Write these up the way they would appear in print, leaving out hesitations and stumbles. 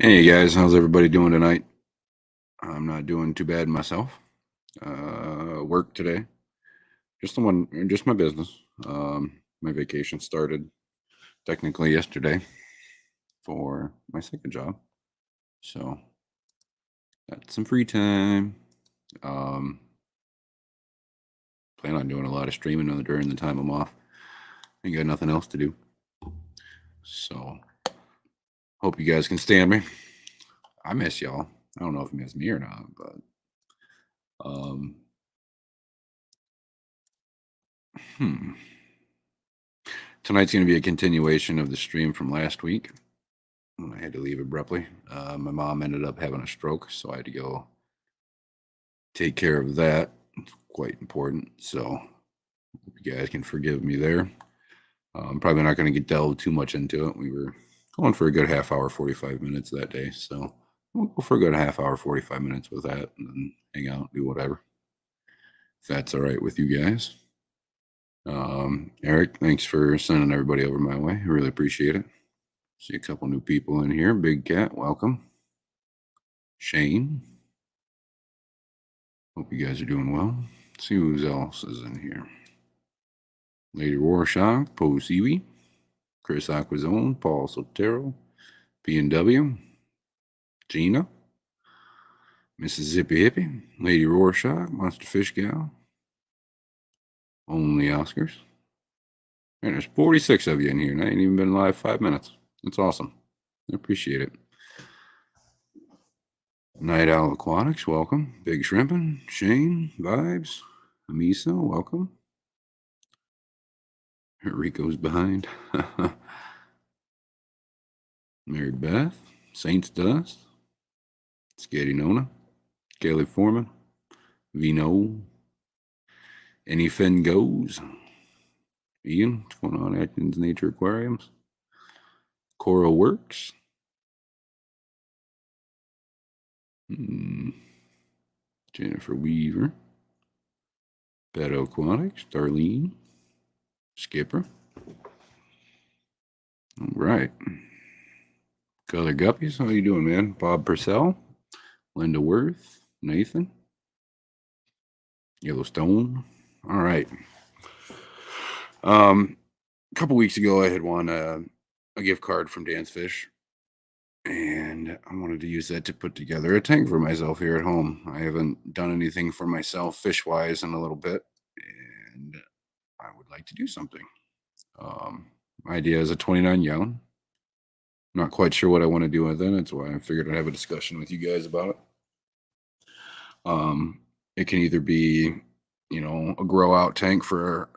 Hey guys, how's everybody doing tonight? I'm not doing too bad myself. Work today. Just my business. My vacation started technically yesterday for my second job, so got some free time. Um, Plan on doing a lot of streaming during the time I'm off. Ain't got nothing else to do, so hope you guys can stand me. I miss y'all. I don't know if you miss me or not, but um, hmm. Tonight's going to be a continuation of the stream from last week. I had to leave abruptly. My mom ended up having a stroke, so I had to go take care of that. It's quite important. So, hope you guys can forgive me there. I'm probably not going to get delved too much into it. We were going for a good half hour, 45 minutes that day. So, we'll go for a good half hour, 45 minutes with that and then hang out, do whatever. If that's all right with you guys. Eric, thanks for sending everybody over my way. I really appreciate it. See a couple new people in here. Big Cat, welcome. Shane, hope you guys are doing well. Let's see who else is in here. Lady Rorschach, Poe Seaweed, Chris Aquazone, Paul Sotero, P&W, Gina, Mississippi Hippie, Lady Rorschach, Monster Fish Gal, Only Oscars. And there's 46 of you in here, and I ain't even been live 5 minutes. That's awesome. I appreciate it. Night Owl Aquatics, welcome. Big Shrimpin', Shane, Vibes, Amisa, welcome. Rico's behind. Mary Beth, Saints Dust, Scary Nona, Kelly Foreman, Vino, Anything Goes, Ian, what's going on, Atkins Nature Aquariums, Coral Works, Jennifer Weaver, Beto Aquatics, Darlene, Skipper. All right. Color Guppies, how you doing, man? Bob Purcell, Linda Worth, Nathan, Yellowstone. All right. A couple weeks ago, I had won a gift card from Dan's Fish, and I wanted to use that to put together a tank for myself here at home. I haven't done anything for myself fish wise in a little bit, and I would like to do something. My idea is a 29 gallon. Not quite sure what I want to do with it. That's why I figured I'd have a discussion with you guys about it. It can either be, a grow out tank for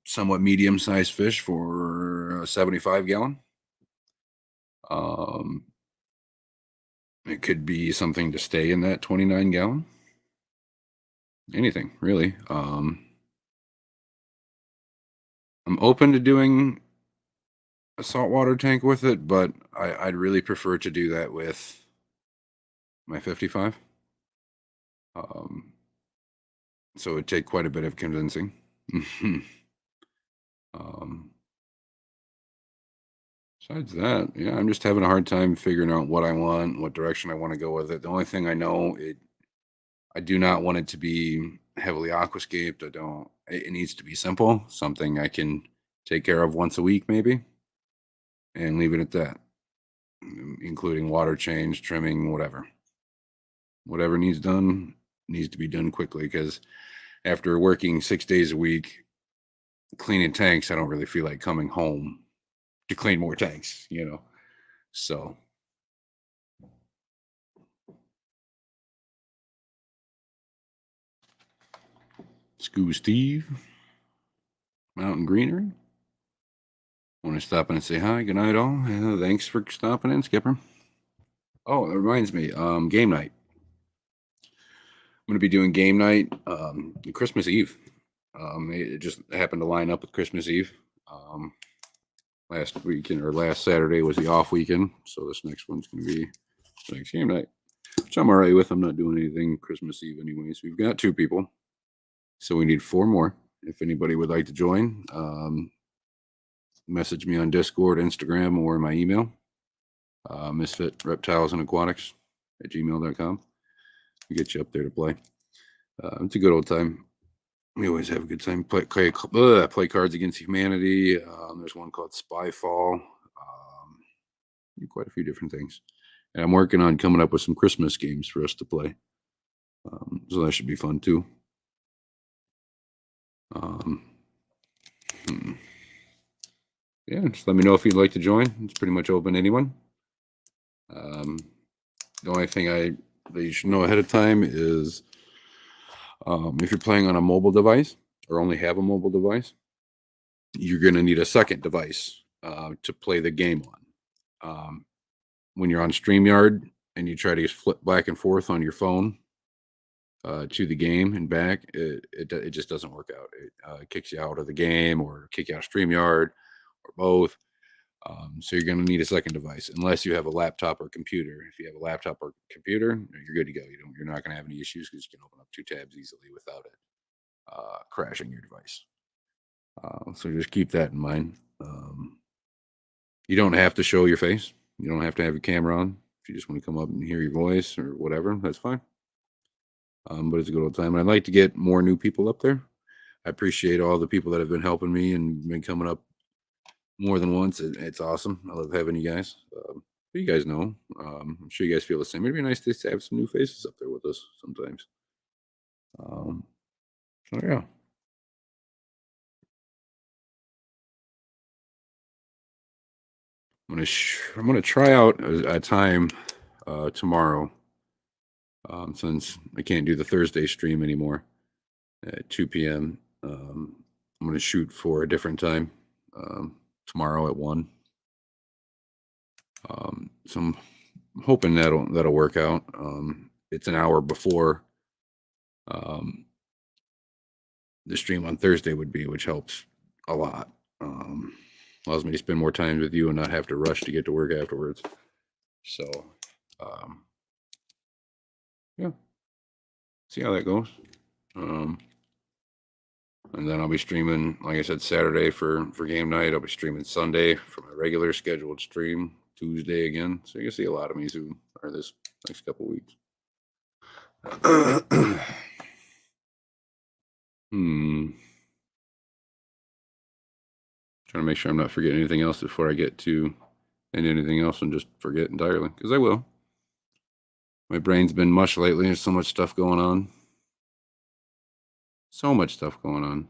somewhat medium sized fish for a 75 gallon. Um, it could be something to stay in that 29 gallon. Anything really. I'm open to doing a saltwater tank with it, but I'd really prefer to do that with my 55. Um, so it'd take quite a bit of convincing. um, Besides that, yeah, I'm just having a hard time figuring out what I want, what direction I want to go with it. The only thing I know, I do not want it to be heavily aquascaped. I don't. It needs to be simple, something I can take care of once a week, maybe, and leave it at that, including water change, trimming, whatever. Whatever needs to be done quickly because after working 6 days a week cleaning tanks, I don't really feel like coming home to clean more tanks. So Scoo Steve, Mountain Greenery. Want to stop in and say hi? Good night, all. Thanks for stopping in, Skipper. Oh, that reminds me. Game night. I'm going to be doing game night Christmas Eve. It just happened to line up with Christmas Eve. Last weekend or last Saturday was the off weekend, so this next one's going to be next game night, which I'm all right with. I'm not doing anything Christmas Eve anyways. We've got 2 people, so we need 4 more. If anybody would like to join, message me on Discord, Instagram, or my email. Misfit Reptiles and Aquatics at gmail.com. We get you up there to play. It's a good old time. We always have a good time. Play Cards Against Humanity. There's one called Spyfall. Quite a few different things. And I'm working on coming up with some Christmas games for us to play. So that should be fun too. Yeah, just let me know if you'd like to join. It's pretty much open to anyone. The only thing that you should know ahead of time is if you're playing on a mobile device or only have a mobile device, you're going to need a second device to play the game on. When you're on StreamYard and you try to flip back and forth on your phone to the game and back, it just doesn't work out. It kicks you out of the game or kick you out of StreamYard or both. So you're going to need a second device unless you have a laptop or computer. If you have a laptop or computer, you're good to go. You're not going to have any issues because you can open up 2 tabs easily without it crashing your device. So just keep that in mind. You don't have to show your face. You don't have to have your camera on. If you just want to come up and hear your voice or whatever, that's fine. But it's a good old time. And I'd like to get more new people up there. I appreciate all the people that have been helping me and been coming up more than once. It's awesome. I love having you guys. You guys know. I'm sure you guys feel the same. It'd be nice to have some new faces up there with us sometimes. So yeah. I'm gonna try out a time tomorrow. Since I can't do the Thursday stream anymore at 2 p.m. I'm gonna shoot for a different time tomorrow at 1. So I'm hoping that'll work out. It's an hour before the stream on Thursday would be, which helps a lot. Allows me to spend more time with you and not have to rush to get to work afterwards. So, yeah, see how that goes. And then I'll be streaming, like I said, Saturday for game night. I'll be streaming Sunday for my regular scheduled stream. Tuesday again. So you'll see a lot of me soon, or this next couple weeks. Trying to make sure I'm not forgetting anything else before I get to anything else and just forget entirely, because I will. My brain's been mush lately. There's so much stuff going on. So much stuff going on.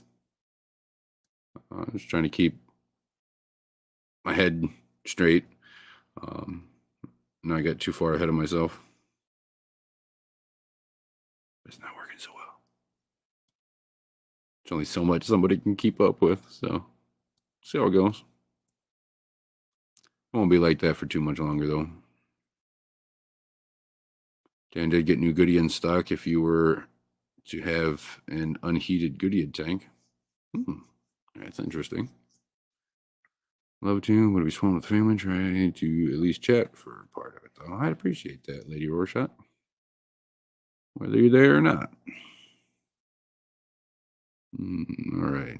I'm just trying to keep my head straight. Not get too far ahead of myself. It's not working so well. There's only so much somebody can keep up with, so see how it goes. It won't be like that for too much longer, though. Dan did get new Goodyear stock if you were to have an unheated Goodyear tank. That's interesting. Love to, would be sworn with family, try to at least chat for part of it, though. I'd appreciate that, Lady Rorschach. Whether you're there or not. All right.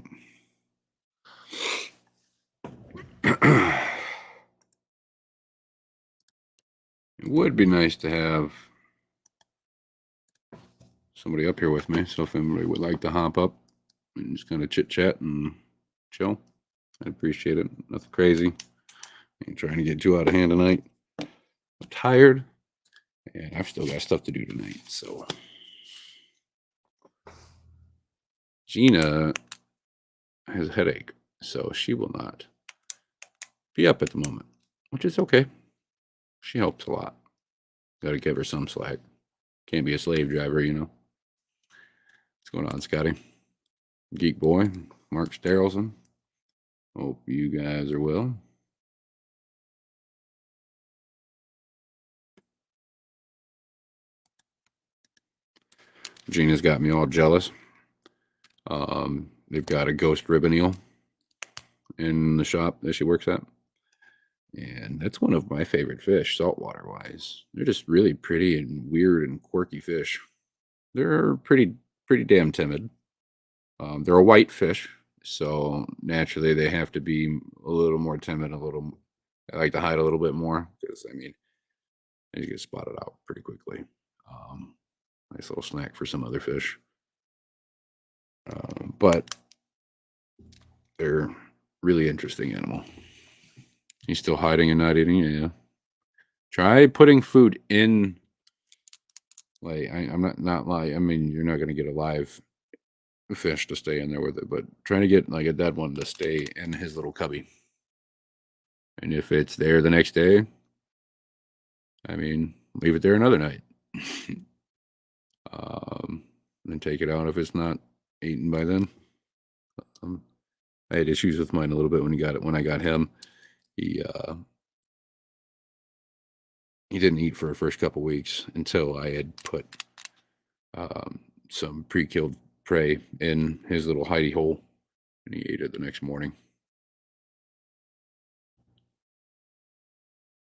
It would be nice to have somebody up here with me. So if anybody would like to hop up and just kind of chit chat and chill, I'd appreciate it. Nothing crazy. Ain't trying to get too out of hand tonight. I'm tired and I've still got stuff to do tonight. So Gina has a headache, so she will not be up at the moment, which is okay. She helps a lot. Got to give her some slack. Can't be a slave driver, you know. What's going on, Scotty? Geek Boy, Mark Sterelson. Hope you guys are well. Gina's got me all jealous. They've got a ghost ribbon eel in the shop that she works at. And that's one of my favorite fish, saltwater wise. They're just really pretty and weird and quirky fish. They're pretty damn timid. They're a white fish, so naturally they have to be a little more timid, I like to hide a little bit more because because I mean, they get spotted out pretty quickly. Um, Nice little snack for some other fish. But they're really interesting animal. He's still hiding and not eating. Yeah. Try putting food in. Like I'm not like I mean you're not gonna get a live fish to stay in there with it, but trying to get like a dead one to stay in his little cubby. And if it's there the next day, I mean, leave it there another night. um, and take it out if it's not eaten by then. Um, I had issues with mine a little bit when I got him. He uh he didn't eat for the first couple weeks until I had put um some pre-killed prey in his little hidey hole, and he ate it the next morning.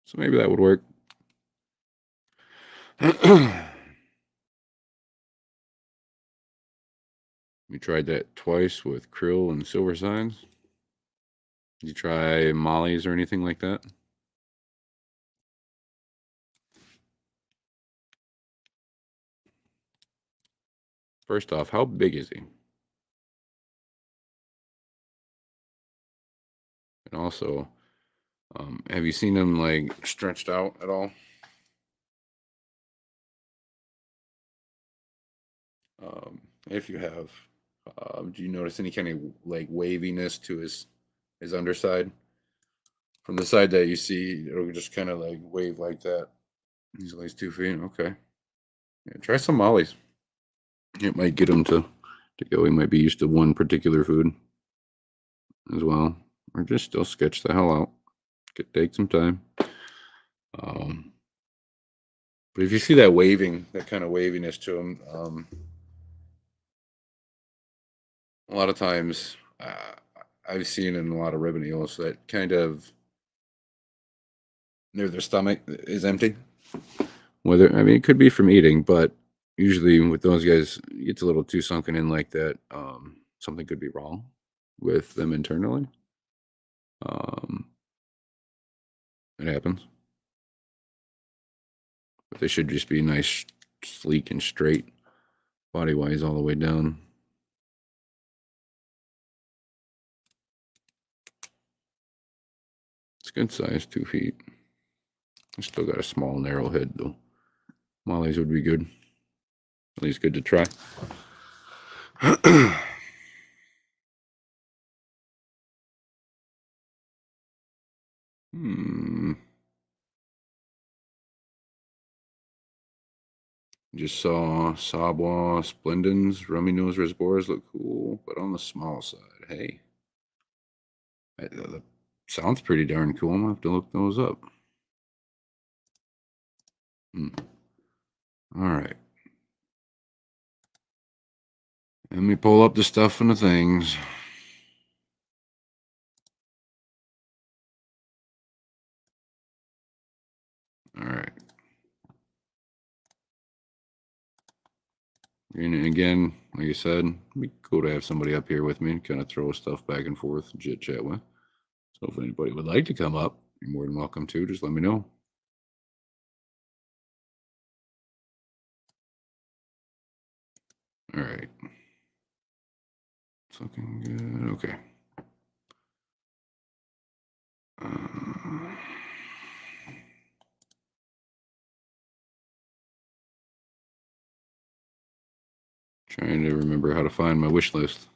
So maybe that would work. We tried that twice with krill and silver signs. Did you try mollies or anything like that? First off, how big is he? And also, have you seen him like stretched out at all? If you have, do you notice any kind of like waviness to his underside? From the side that you see, it'll just kind of like wave like that. He's at least 2 feet. Okay. Yeah, try some mollies. It might get him to go. He might be used to one particular food as well, or just still sketch the hell out. Could take some time. Um, but if you see that waving, that kind of waviness to him, a lot of times I've seen in a lot of ribbon eels that kind of near their stomach is empty. Whether I mean it could be from eating, but usually with those guys, it gets a little too sunken in like that. Something could be wrong with them internally. Um, it happens, but they should just be nice, sleek, and straight, body wise, all the way down. It's good size, 2 feet. I still got a small, narrow head though. Mollies would be good. At least good to try. Hmm. Just saw Sabwa splendens, rummy nose reservoirs look cool, but on the small side. Hey, that sounds pretty darn cool. I'm gonna have to look those up. Hmm. All right. Let me pull up the stuff and the things. All right. And again, like I said, it'd be cool to have somebody up here with me and kind of throw stuff back and forth, chit chat with. So if anybody would like to come up, you're more than welcome to. Just let me know. All right. It's looking good. Okay. Uh, Trying to remember how to find my wish list.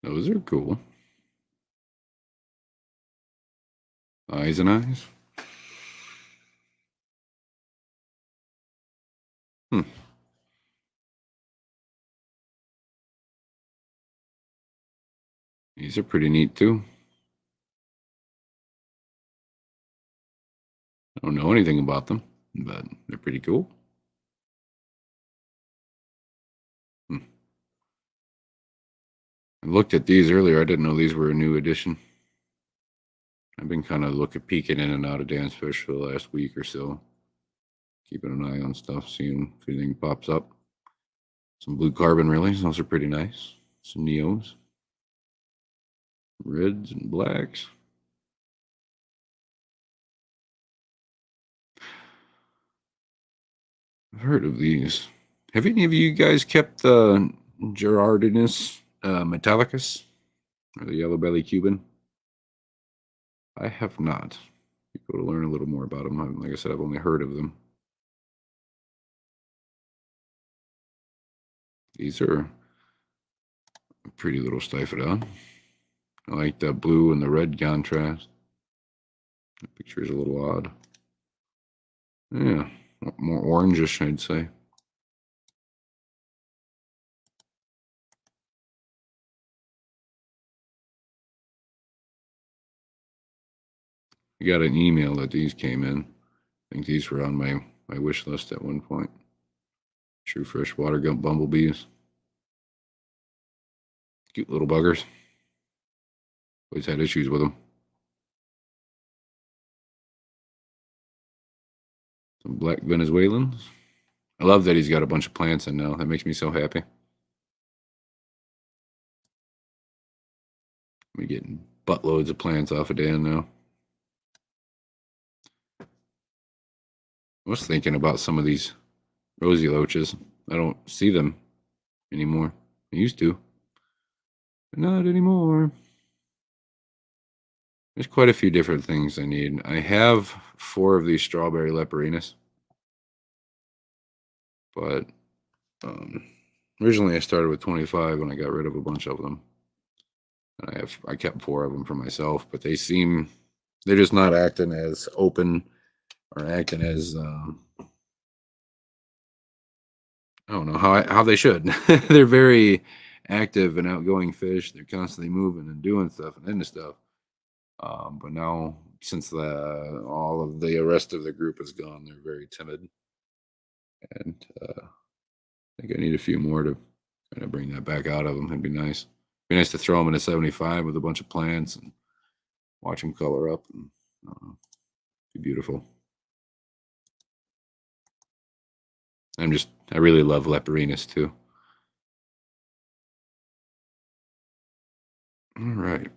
Those are cool. Eyes and eyes. Hmm. These are pretty neat too. I don't know anything about them, but they're pretty cool. Hmm. I looked at these earlier. I didn't know these were a new edition. I've been kind of peeking in and out of Dan's Fish for the last week or so, keeping an eye on stuff, seeing if anything pops up. Some blue carbon relays, those are pretty nice. Some Neos. Reds and blacks. I've heard of these. Have any of you guys kept the Gerardinus Metallicus or the yellow belly Cuban? I have not. You go to learn a little more about them. Like I said, I've only heard of them. These are a pretty little Stiphodon. I like the blue and the red contrast. The picture is a little odd. Yeah, more orangish, I'd say. I got an email that these came in. I think these were on my wish list at one point. True fresh water gump bumblebees. Cute little buggers. Always had issues with them. Some black Venezuelans. I love that he's got a bunch of plants in now. That makes me so happy. We're getting buttloads of plants off of Dan now. I was thinking about some of these rosy loaches. I don't see them anymore. I used to, but not anymore. There's quite a few different things I need. I have 4 of these strawberry leporinas, but originally I started with 25 and I got rid of a bunch of them. And I kept 4 of them for myself, but they're just not acting as open or acting as I don't know how they should. They're very active and outgoing fish. They're constantly moving and doing stuff and into stuff. But now, since all of the rest of the group is gone, they're very timid. And I think I need a few more to kind of bring that back out of them. It'd be nice. Be nice to throw them in a 75 with a bunch of plants and watch them color up. And be beautiful. I really love Leporinas too. All right.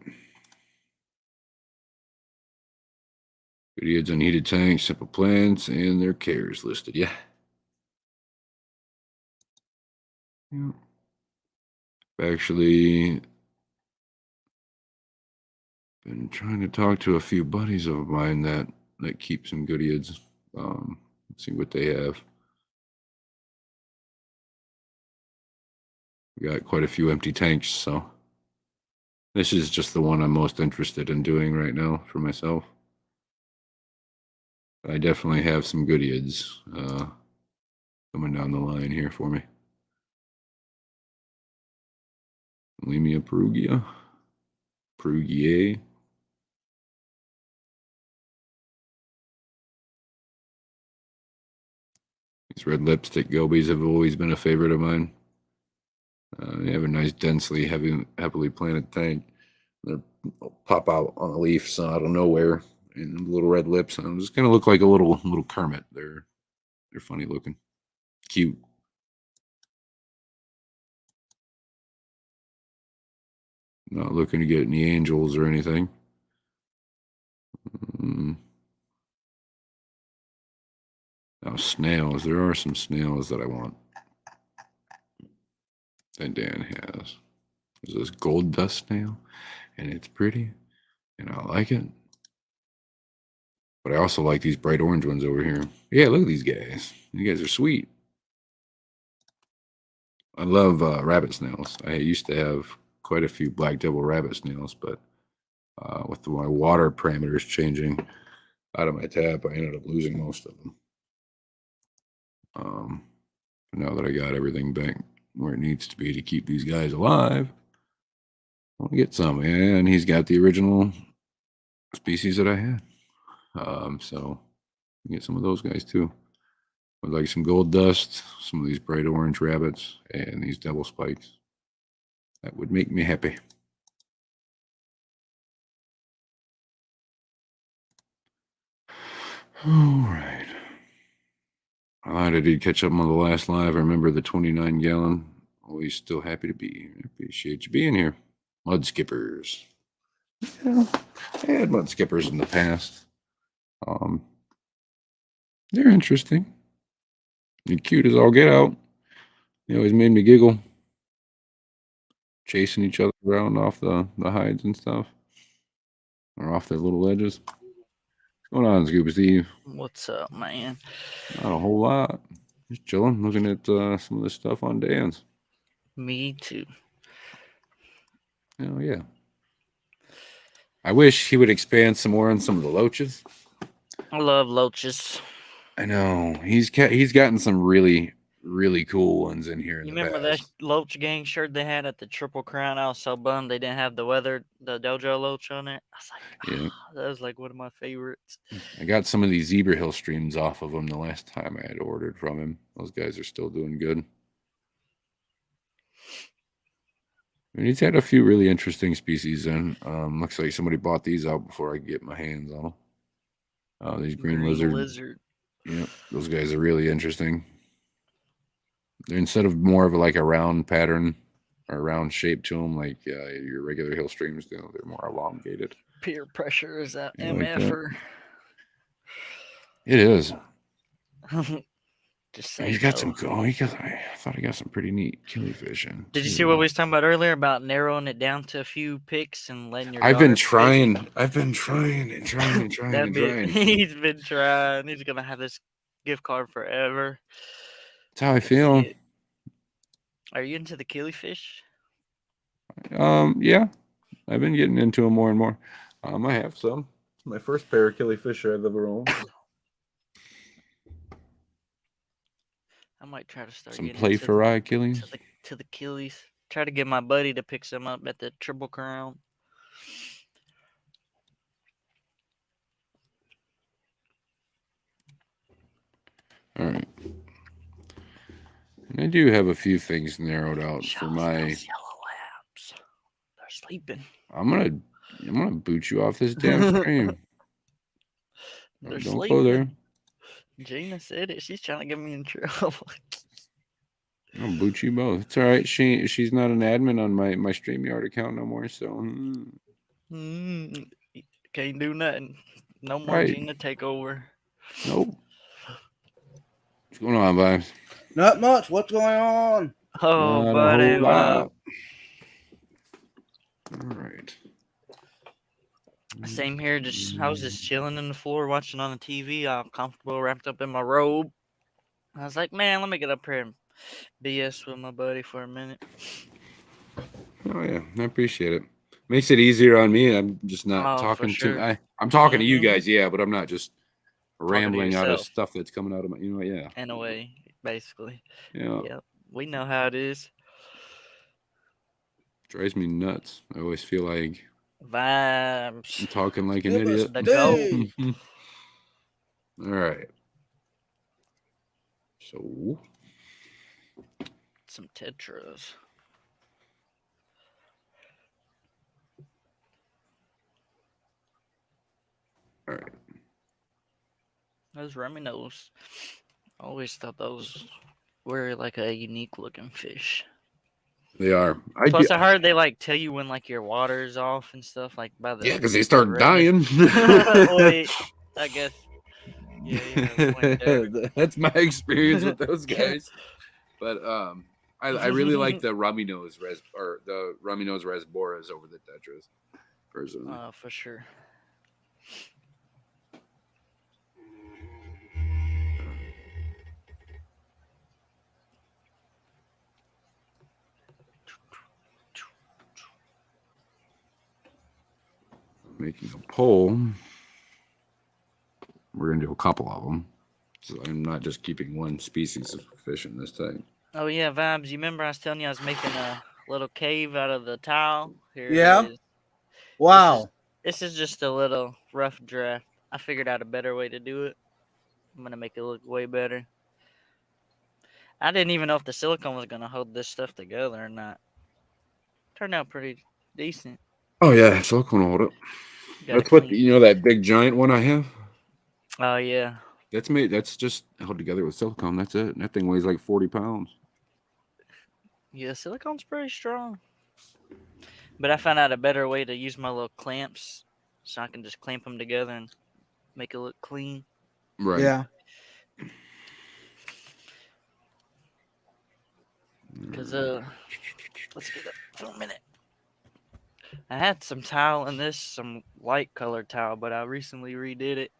Videos on heated tanks, simple plants, and their cares listed. Yeah. Actually been trying to talk to a few buddies of mine that keep some goodies. Let's see what they have. We got quite a few empty tanks, so this is just the one I'm most interested in doing right now for myself. I definitely have some goodies coming down the line here for me. Lemia perugia. Perugier. These red lipstick gobies have always been a favorite of mine. They have a nice, densely, heavily planted tank. They'll pop out on a leaf so out of nowhere, and little red lips. And just gonna look like a little Kermit. They're funny looking, cute. Not looking to get any angels or anything. Now snails. There are some snails that I want. That Dan has. There's this gold dust snail, and it's pretty, and I like it. But I also like these bright orange ones over here. Yeah, look at these guys. You guys are sweet. I love rabbit snails. I used to have quite a few black devil rabbit snails, but with my water parameters changing out of my tap, I ended up losing most of them. Now that I got everything back where it needs to be to keep these guys alive, I'll get some. And he's got the original species that I had. So get some of those guys too. I'd like some gold dust, some of these bright orange rabbits, and these devil spikes. That would make me happy. All right. I did catch up on the last live. I remember the 29 gallon. Always still happy to be here. Appreciate you being here. Mud skippers. Yeah, I had mud skippers in the past. They're interesting. They're cute as all get out. They always made me giggle, chasing each other around off the hides and stuff, or off their little edges. What's going on, Scuba Steve? What's up, man? Not a whole lot. Just chilling, looking at some of this stuff on Dan's. Me too. Oh yeah. I wish he would expand some more on some of the loaches. I love loaches. I know he's gotten some really cool ones in here in You the remember that past. Loach Gang shirt they had at the Triple Crown? I was so bummed they didn't have the Dojo Loach on it. I was like, Yeah, that was like one of my favorites. I got some of these Zebra Hill streams off of him the last time I had ordered from him. Those guys are still doing good. And he's had a few really interesting species in. Looks like somebody bought these out before I could get my hands on them. These green lizard. Yeah, those guys are really interesting. Instead of more of like a round pattern or round shape to them, like your regular hill streams do, they're more elongated. Peer pressure is that You like that? MFer. It is. Just say He's got no. some. I thought he got some pretty neat killifish in. Did you see what we was talking about earlier about narrowing it down to a few picks and letting your? I've been daughter pick? trying. I've been trying and trying and trying and trying. He's been trying. He's gonna have this gift card forever. That's how I feel. Are you into the killifish? Yeah, I've been getting into them more and more. I have some. It's my first pair of killifish I've ever owned. I might try to start Some getting play for eye killies. to the killies. Try to get my buddy to pick some up at the Triple Crown. All right. And I do have a few things narrowed out for my yellow labs. They're sleeping. I'm gonna boot you off this damn stream. They're Don't sleeping. go there. Gina said it. She's trying to get me in trouble. I'll boot you both. It's all right. She's not an admin on my StreamYard account no more, so can't do nothing. No more Right. Gina takeover. Nope. What's going on, Vibes? Not much. What's going on? Oh, Not buddy. a whole lot. All right. Same here. I was just chilling on the floor, watching on the TV, all comfortable, wrapped up in my robe. I was like, man, let me get up here and BS with my buddy for a minute. Oh yeah, I appreciate it. Makes it easier on me. I'm just not talking to. I'm talking to you guys, yeah, but I'm not just rambling out of stuff that's coming out of my. Yeah. In a way, basically. Yeah. Yep. We know how it is. Drives me nuts. I always feel like Vibes. I'm talking like an idiot. All right. So some tetras. All right. Those Raminos. I always thought those were like a unique looking fish. They are. Plus, I heard they like tell you when like your water's off and stuff like by the. Yeah, because they start dying. Wait, I guess. Yeah, that's my experience with those guys. But I really like the Raminos the Raminos Rasboras over the tetras, personally. For sure. Making a poll. We're gonna do a couple of them, so I'm not just keeping one species of fish in this tank. Oh yeah, Vibes. You remember I was telling you I was making a little cave out of the tile? Here yeah. it is. Wow. This is just a little rough draft. I figured out a better way to do it. I'm gonna make it look way better. I didn't even know if the silicone was gonna hold this stuff together or not. Turned out pretty decent. Oh yeah, silicone will hold it. That's what that big giant one I have. Oh yeah. That's made. That's just held together with silicone. That's it. That thing weighs like 40 pounds. Yeah, silicone's pretty strong. But I found out a better way to use my little clamps, so I can just clamp them together and make it look clean. Right. Yeah. Cause let's get up for a minute. I had some tile in this, some light colored tile, but I recently redid it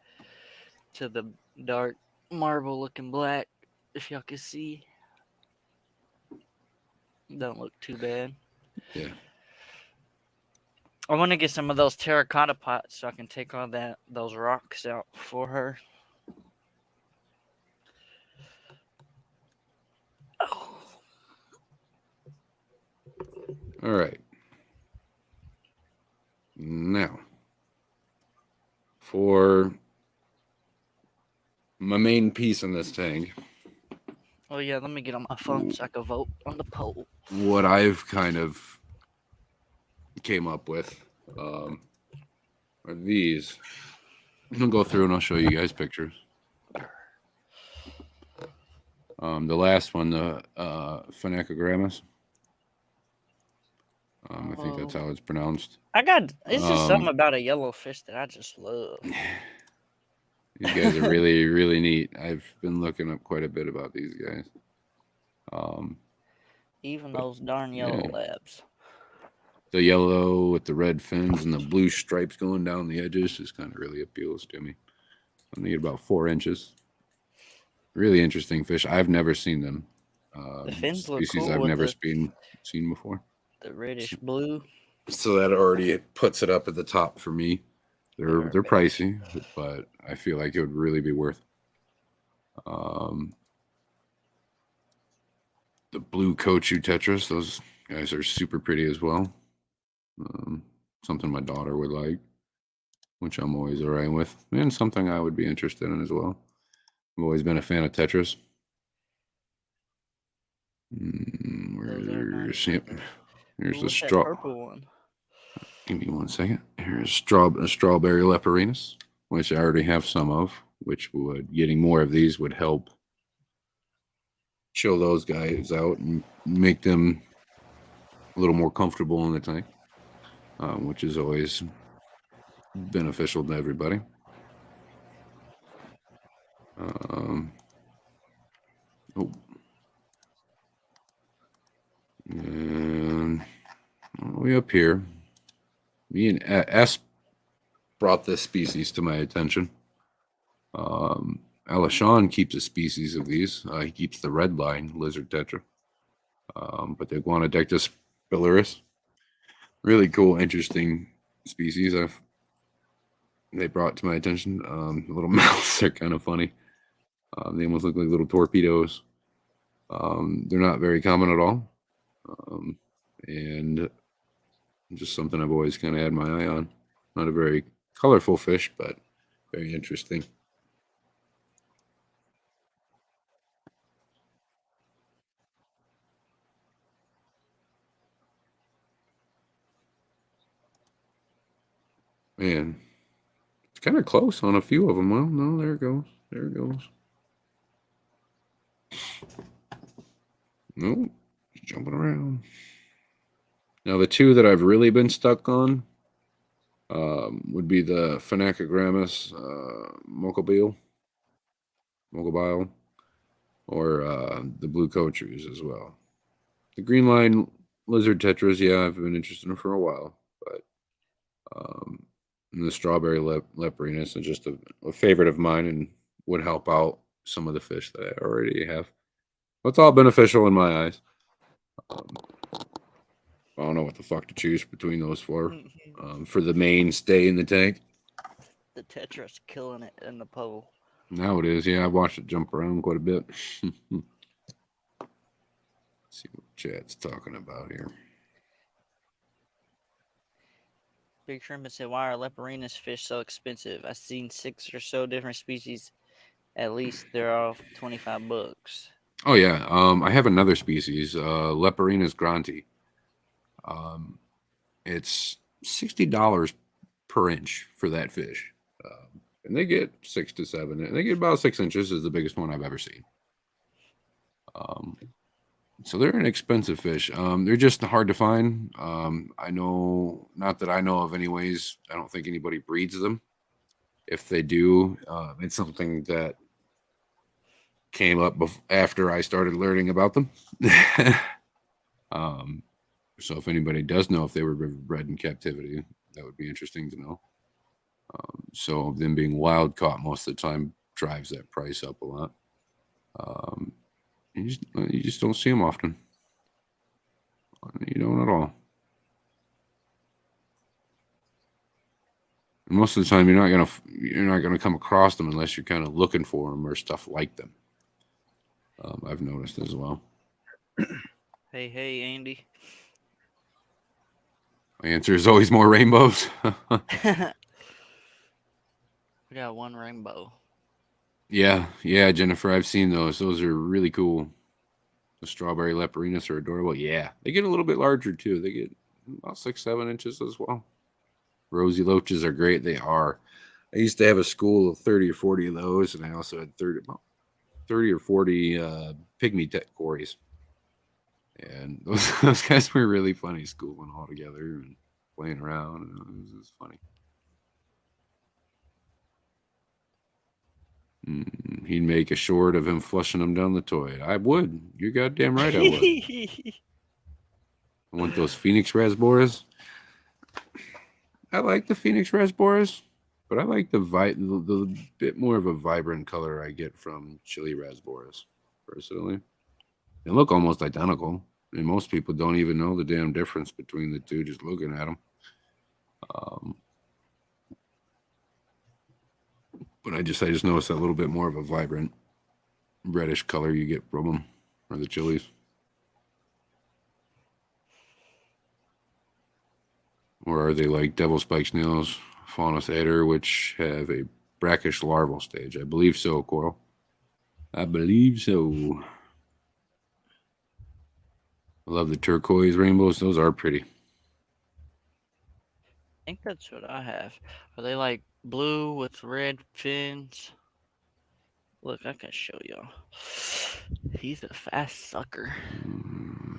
to the dark marble looking black. If y'all can see, don't look too bad. Yeah. I want to get some of those terracotta pots so I can take all those rocks out for her. Oh. All right. Now, for my main piece in this tank, Oh yeah, let me get on my phone so I can vote on the poll. what I've kind of came up with are these. I'm gonna go through and I'll show you guys pictures. The last one, the Phenacogrammus. I think that's how it's pronounced. It's just something about a yellow fish that I just love. These guys are really, really neat. I've been looking up quite a bit about these guys. Even those darn yellow labs. The yellow with the red fins and the blue stripes going down the edges just kind of really appeals to me. I need about 4 inches. Really interesting fish. I've never seen them. The fins look Species cool I've with never the- seen before. The reddish blue. So that already puts it up at the top for me. They're pricey, but I feel like it would really be worth. The blue Kochu tetras, those guys are super pretty as well. Something my daughter would like, which I'm always all right with, and something I would be interested in as well. I've always been a fan of tetras. Here's the straw. Purple one. Give me 1 second. Here's strawberry leperinus, which I already have some of, which would getting more of these would help chill those guys out and make them a little more comfortable in the tank, which is always beneficial to everybody. And all the way up here, me and S brought this species to my attention. Alashon keeps a species of these. He keeps the red line lizard tetra, but the Iguanodectus biliris, really cool, interesting species. They brought to my attention. The little mouths are kind of funny. They almost look like little torpedoes. They're not very common at all, and just something I've always kind of had my eye on. Not a very colorful fish, but very interesting. Man, it's kind of close on a few of them. Well, no, there it goes. There it goes. Nope, it's jumping around. Now, the two that I've really been stuck on would be the Phenacogrammus mocobile, or the blue Kochus as well. The green line lizard tetras, yeah, I've been interested in for a while, but and the strawberry leperinus is just a favorite of mine and would help out some of the fish that I already have. It's all beneficial in my eyes. I don't know what the fuck to choose between those four. For the mainstay in the tank, the tetra's killing it in the pole. Now it is, yeah. I've watched it jump around quite a bit. Let's see what chat's talking about here. Big Shrimp said, "Why are leperinus fish so expensive? I've seen 6 or so different species. At least they're all $25." Oh yeah, I have another species, Leperinus granti. It's $60 per inch for that fish, and they get 6 to 7. They get about 6 inches. Is the biggest one I've ever seen. So they're an expensive fish. They're just hard to find. I know, not that I know of anyways. I don't think anybody breeds them. If they do, it's something that came up after I started learning about them. So if anybody does know if they were bred in captivity, that would be interesting to know. So them being wild caught most of the time drives that price up a lot. You just don't see them often. You don't at all. And most of the time, you're not gonna come across them unless you're kind of looking for them or stuff like them. I've noticed as well. Hey, Andy. My answer is always more rainbows. We got one rainbow. Yeah, Jennifer, I've seen those. Those are really cool. The strawberry leporinas are adorable. Yeah, they get a little bit larger too. They get about 6-7 inches as well. Rosy loaches are great. They are. I used to have a school of 30 or 40 of those, and I also had 30 or 40 pygmy quarries. And those guys were really funny schooling all together and playing around. It was funny. He'd make a short of him flushing them down the toilet. I would. You're goddamn right I would. I want those Phoenix Rasboras. I like the Phoenix Rasboras, but I like the bit more of a vibrant color I get from Chili Rasboras, personally. They look almost identical. I mean, most people don't even know the damn difference between the two just looking at them. But I just noticed that little bit more of a vibrant reddish color you get from them, or the chilies. Or are they like devil spike snails, Faunus ader, which have a brackish larval stage? I believe so, Coral. I believe so. I love the turquoise rainbows. Those are pretty. I think that's what I have. Are they like blue with red fins? Look, I can show y'all. He's a fast sucker.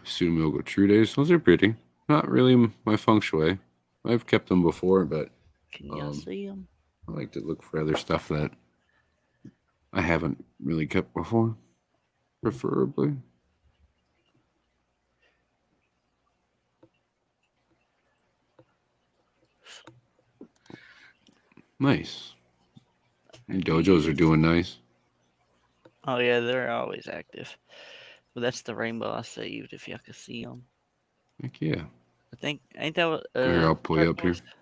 Pseudomilgo Trudes. Those are pretty. Not really my feng shui. I've kept them before, but Can y'all see them? I like to look for other stuff that I haven't really kept before, preferably. Nice. And dojos are doing nice. Oh yeah, they're always active. But that's the rainbow I saved. If y'all can see them. Heck yeah. I think ain't that what? Here, I'll pull you up here. Turquoise?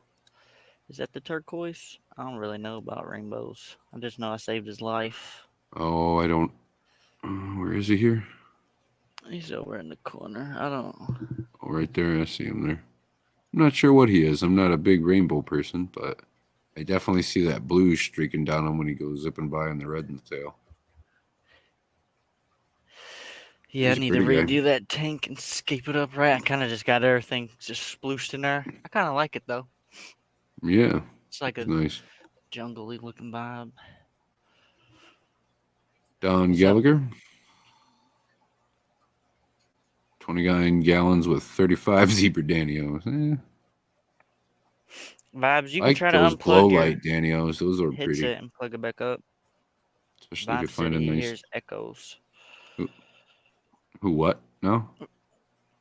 Is that the turquoise? I don't really know about rainbows. I just know I saved his life. Oh, I don't. Where is he here? He's over in the corner. I don't. Oh, right there. I see him there. I'm not sure what he is. I'm not a big rainbow person, but I definitely see that blue streaking down him when he goes zipping by on the red in the tail. Yeah, He's I a need to pretty guy. redo that tank and scape it up right. I kind of just got everything just splooshed in there. I kind of like it though. Yeah, It's like a it's nice. jungle-y looking vibe. Don What's up? Gallagher. 29 gallons with 35 zebra Danios. Vibes, you can Like try to those glow unplug your light Danios. Those are pretty. headset and plug it back up. Especially if you Vibes find said a he nice. hears echoes. Who what? No?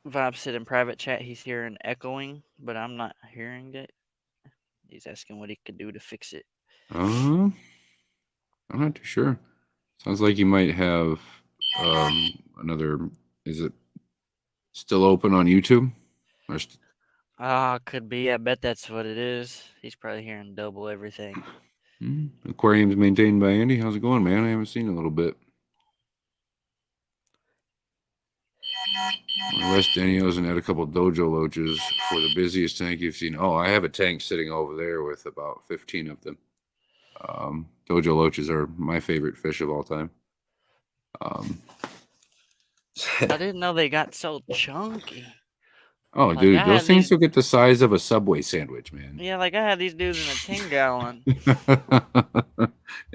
Vibes said in private chat he's hearing echoing, but I'm not hearing it. He's asking what he could do to fix it. I'm not too sure. Sounds like you might have another. Is it still open on YouTube? Or Could be. I bet that's what it is. He's probably hearing double everything. Aquarium's maintained by Andy. How's it going, man? I haven't seen a little bit. West Danios and had a couple dojo loaches for the busiest tank you've seen. Oh, I have a tank sitting over there with about 15 of them. Dojo loaches are my favorite fish of all time. I didn't know they got so chunky. Oh, Like, dude, I those had things these- will get the size of a Subway sandwich, man. Yeah, like I had these dudes in a 10-gallon.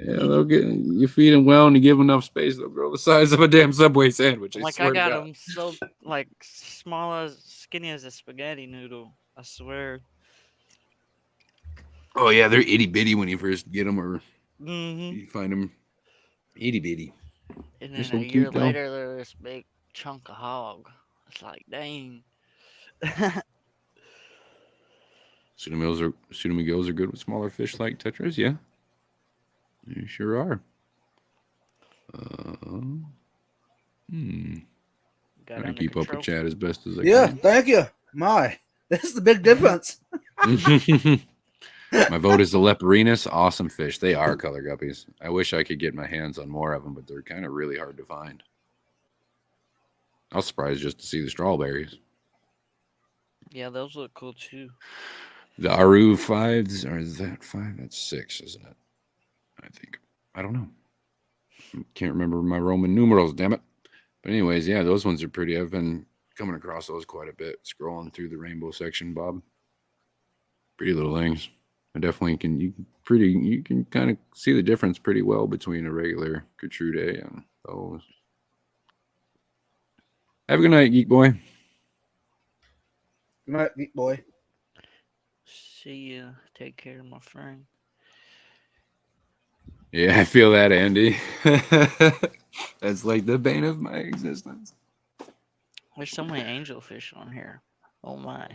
Yeah, they'll get you feed them well and you give them enough space, they'll grow the size of a damn Subway sandwich. I Like swear I to got God. them so like small as skinny as a spaghetti noodle. I swear. Oh yeah, they're itty bitty when you first get them, or Hmm. you find them itty bitty. And They're then a so year cute though. later, they're this big chunk of hog. It's like, dang. Pseudomigos are good with smaller fish like tetras. Yeah, they sure are. Got Trying to under keep up control. with chat as best as I Yeah, can. thank you. My, this is the big difference. My vote is the Leprinus. Awesome fish. They are color guppies. I wish I could get my hands on more of them, but they're kind of really hard to find. I was surprised just to see the strawberries. Yeah, those look cool too. The Aru 5s, or is that 5? That's 6, isn't it? I think. I don't know. Can't remember my Roman numerals, damn it. But anyways, yeah, those ones are pretty. I've been coming across those quite a bit, scrolling through the rainbow section, Bob. Pretty little things. I definitely can. You can kind of see the difference pretty well between a regular Gertrude and those. Have a good night, Geek Boy. Good night, Geek Boy. See ya. Take care, my friend. Yeah, I feel that, Andy. That's like the bane of my existence. There's so many angelfish on here. Oh my.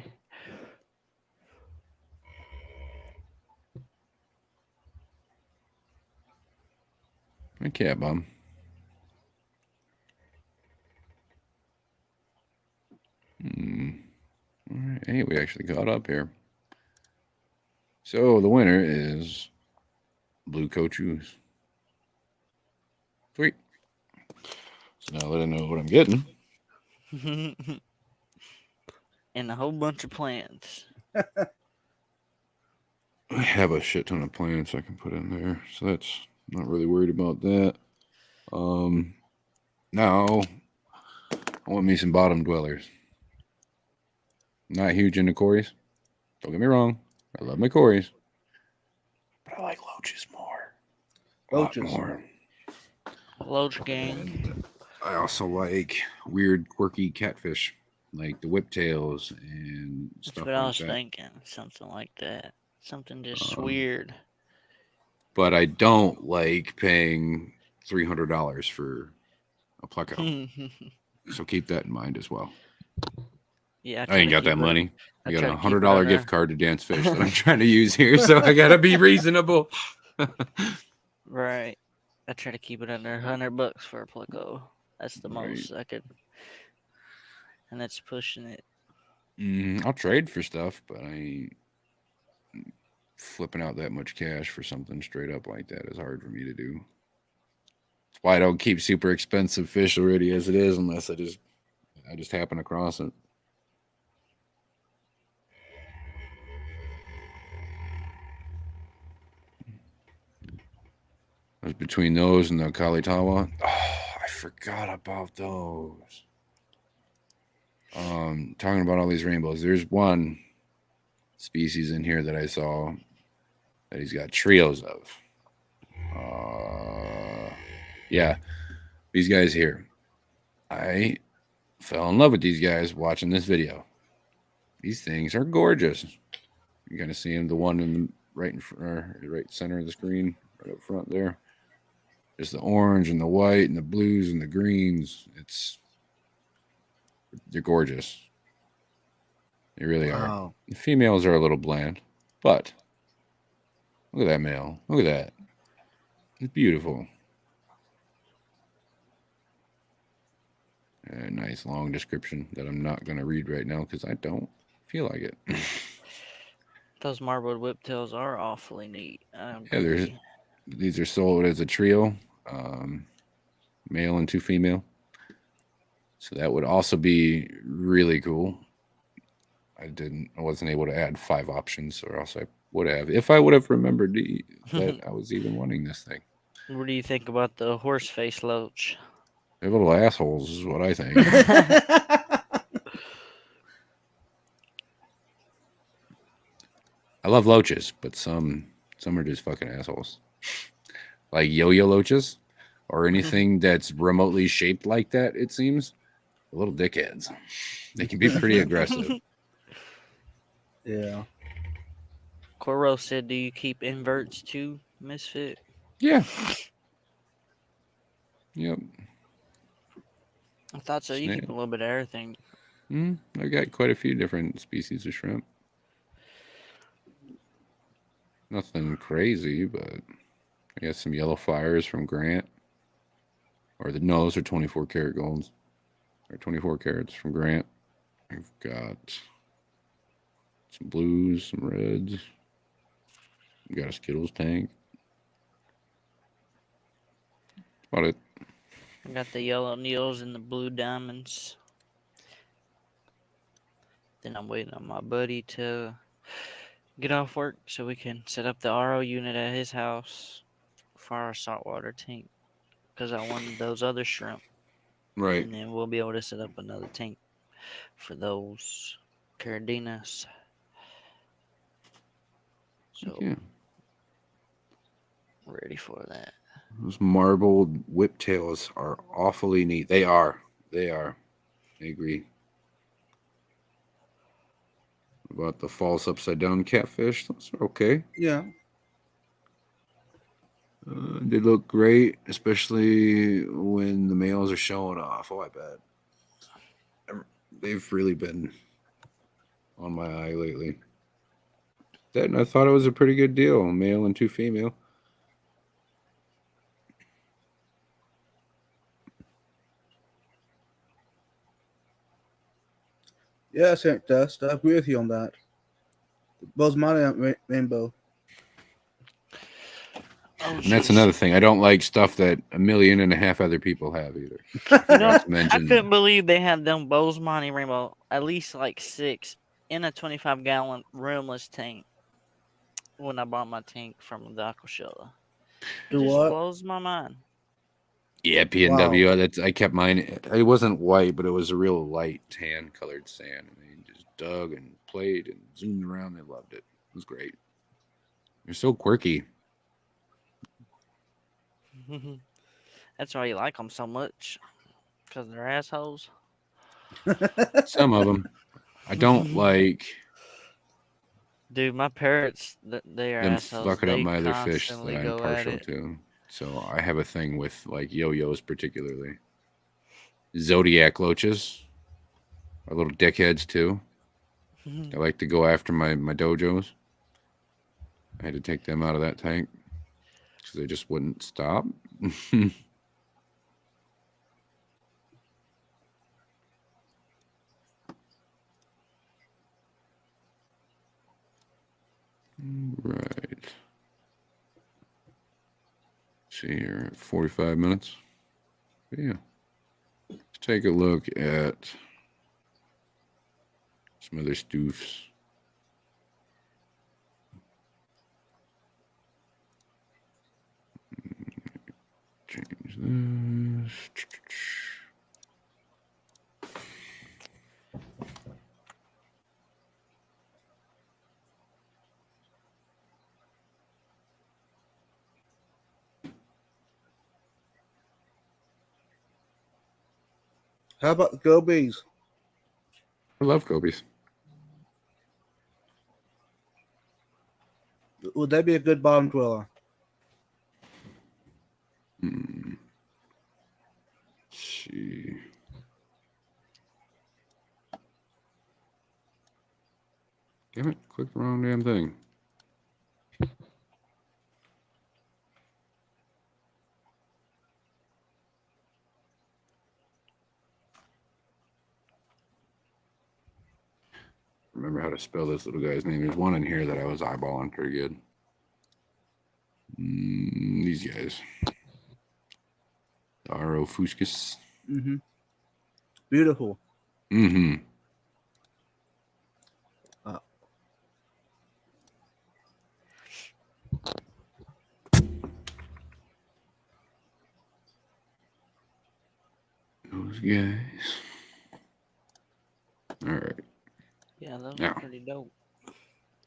Okay, Bob. All right. Hey, we actually caught up here. So the winner is Blue Coaches. Sweet. So now that I know what I'm getting. And a whole bunch of plants. I have a shit ton of plants I can put in there, so that's not really worried about that. Now I want me some bottom dwellers. Not huge into Corys. Don't get me wrong. I love my Corys. But I like Loaches more. Loaches. A lot more. Loach gang. I also like weird, quirky catfish, like the whiptails and That's stuff what I like was that. thinking. Something like that. Something just Um, weird. But I don't like paying $300 for a pleco. So keep that in mind as well. Yeah, I ain't got that money. I got try a to keep it $100 under- gift card to Dance Fish that I'm trying to use here, so I gotta be reasonable. Right. I try to keep it under $100 for a pleco. That's the Right. most I could. And that's pushing it. I'll trade for stuff, but I ain't flipping out that much cash for something straight up like that is hard for me to do. That's why I don't keep super expensive fish already as it is, unless I just happen across it. It was between those and the Kalitawa. Oh, I forgot about those. Talking about all these rainbows, there's one species in here that I saw that he's got trios of. Yeah, these guys here. I fell in love with these guys watching this video. These things are gorgeous. You're gonna see them, the one in the right in front, right center of the screen, right up front there. Just the orange and the white and the blues and the greens. They're gorgeous. They really are. Wow. The females are a little bland, but look at that male. Look at that. It's beautiful. A nice long description that I'm not going to read right now because I don't feel like it. Those marbled whiptails are awfully neat. I Yeah, agree. these are sold as a trio, male and 2 female. So that would also be really cool. I wasn't able to add 5 options, or else I would have, if I would have remembered that I was even wanting this thing. What do you think about the horse face loach? They're little assholes, is what I think. I love loaches, but some are just fucking assholes. like yo-yo loaches or anything that's remotely shaped like that, it seems, they're little dickheads. They can be pretty aggressive. Yeah. Coro said, "Do you keep inverts too, Misfit?" Yeah. Yep. I thought so. You keep a Snail. little bit of everything. I got quite a few different species of shrimp. Nothing crazy, but I got some yellow fires from Grant. Or no, those are 24 karat golds. Or 24 carats from Grant. I've got some blues, some reds. Got a Skittles tank. About it. I got the yellow needles and the blue diamonds. Then I'm waiting on my buddy to get off work so we can set up the RO unit at his house for our saltwater tank. Because I wanted those other shrimp. Right. And then we'll be able to set up another tank for those Caradinas. So, Yeah. ready for that. Those marbled whiptails are awfully neat. They are. They are. I agree. About the false upside down catfish, those are okay. Yeah. They look great, especially when the males are showing off. Oh, I bet. They've really been on my eye lately. That, and I thought it was a pretty good deal, male and 2 female. Yeah, Saint Dust. I agree with you on that. Bozeman rainbow. Oh, And that's jeez. another thing. I don't like stuff that 1.5 million other people have either. You know, Not to I mention, couldn't believe they had them Bozeman rainbow, at least like 6, in a 25-gallon rimless tank when I bought my tank from the Aqua Shelter. It Do just what? blows my mind. yeah, PNW. That's I kept mine. It wasn't white, but it was a real light tan colored sand. And they just dug and played and zoomed around. They loved it. It was great. They're so quirky. That's why you like them so much, because they're assholes. Some of them. I don't like Dude, my parrots, they are them assholes. fucking up They my other fish that constantly I'm go at partial it. to. So I have a thing with like yo-yos, particularly Zodiac loaches are little dickheads too. I like to go after my dojos. I had to take them out of that tank because they just wouldn't stop. Right. See here, 45 minutes. Yeah. Let's take a look at some other stoofs. Change this. How about the gobies? I love gobies. Would that be a good bottom dweller? Let's see. Damn it, clicked the wrong damn thing. Remember how to spell this little guy's name. There's one in here that I was eyeballing pretty good. These guys. R.O. Fuscus. Mm-hmm. Beautiful. Mm-hmm. Those guys. All right. Yeah, those Now, are pretty dope.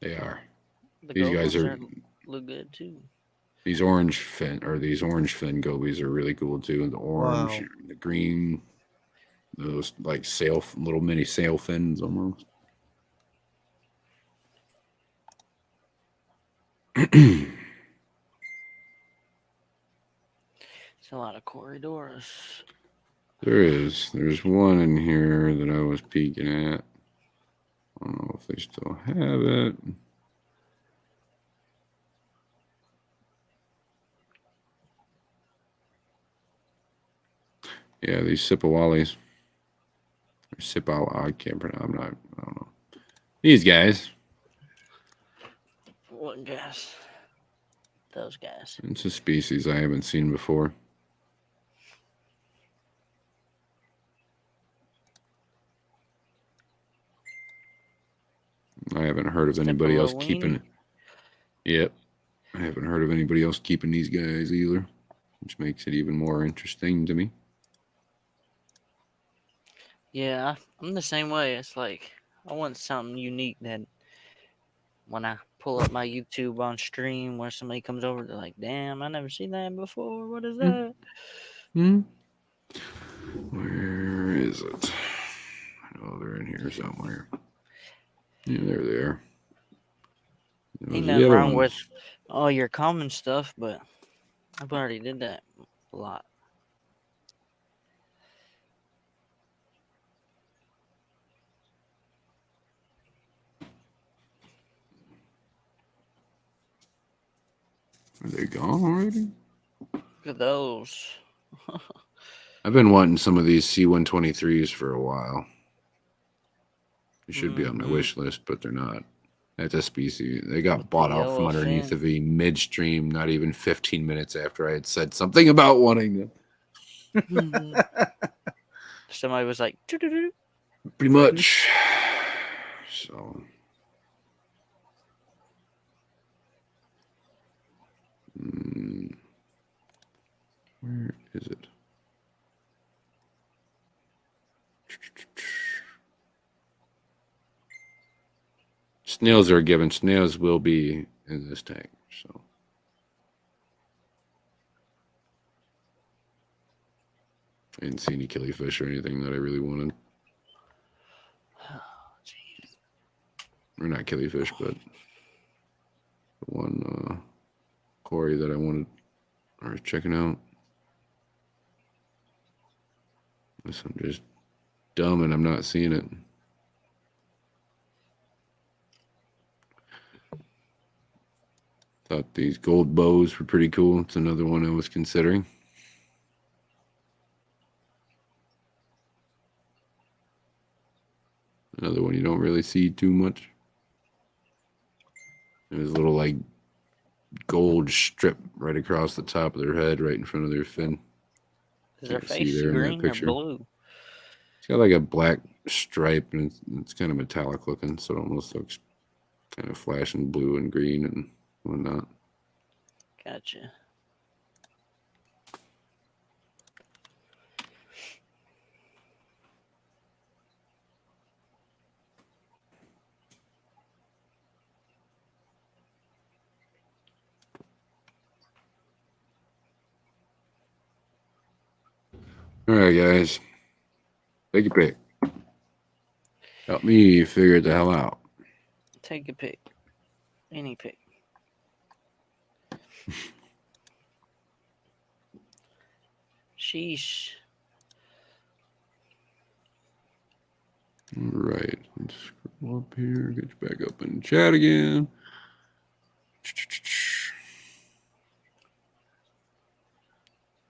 they are. The These guys gophers are. look good too. These orange fin gobies are really cool too. The orange, Wow. the green, those like little mini sail fins almost. It's a lot of corridors. There's one in here that I was peeking at. I don't know if they still have it. Yeah, these Sipawalis. I can't pronounce. I don't know. These guys. What guys? Those guys. It's a species I haven't seen before. I haven't heard of anybody else keeping it. Yep. I haven't heard of anybody else keeping these guys either, which makes it even more interesting to me. Yeah, I'm the same way. It's like I want something unique that when I pull up my YouTube on stream where somebody comes over, they're like, damn, I never seen that before. What is that? Where is it? Oh, they're in here somewhere. Yeah, there they are. Those Ain't are the nothing other wrong with ones. all your common stuff, but I've already did that a lot. Are they gone already? Look at those. I've been wanting some of these C-123s for a while. They should be on my wish list, but they're not. That's a species. They got With the bought out from yellow underneath fin. of me midstream, not even 15 minutes after I had said something about wanting them. Somebody was like, "Doo-doo-doo." Pretty much. So. Where is it? Snails are given. Snails will be in this tank. So. I didn't see any killifish or anything that I really wanted. Oh, jeez. Or not killifish, but the one quarry that I wanted or checking out. Unless I'm just dumb and I'm not seeing it. Thought these gold bows were pretty cool. It's another one I was considering. Another one you don't really see too much. There's a little like gold strip right across the top of their head, right in front of their fin. Is their Can't see face there in that green or picture. blue? It's got like a black stripe and it's kind of metallic looking, so it almost looks kind of flashing blue and green and whatnot. Gotcha. All right, guys. Take a pick. Help me figure it the hell out. Take a pick. Any pick. Sheesh. All right. Let's scroll up here. Get you back up in chat again.